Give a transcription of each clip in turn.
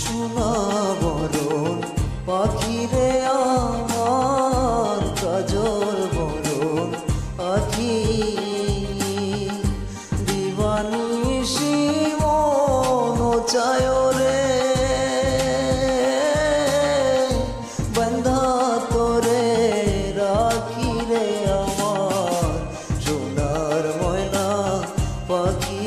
সোনা বরণ পাখিরে আমার কাজল বরণ আখি দিবানিশি মন চায় রে বন্ধা তোরে রাখি রে আমার সোনার ময়না পাখি।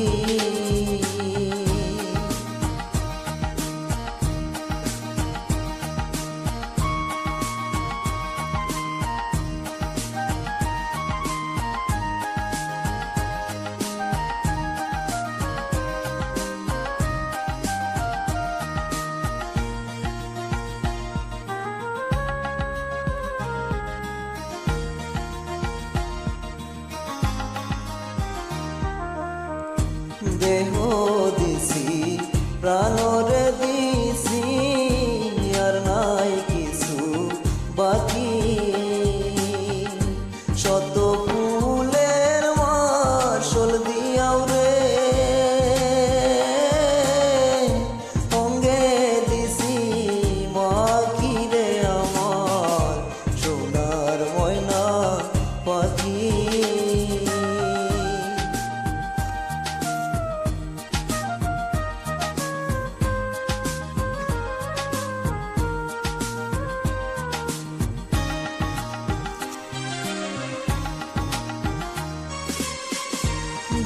দেহ দিছি প্রাণরে দিছি আর নাই কিছু বাকি শত ফুলের মাসল দিয়াও রে অঙ্গে দিছি মাখি রে আমার সোনার ময়না পাখি।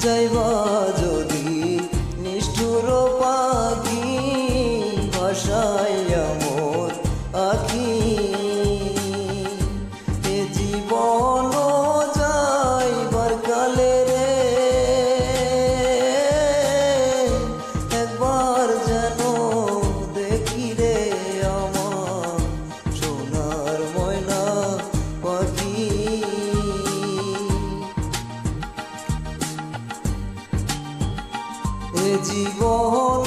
যাইবা যদি নিষ্ঠুর পাখি ভাষাইয়া মোর আখি এ জীবন যাইবার কালে রে একবার যেন দেখি রে আমার সোনার ময়না পাখি। জীবন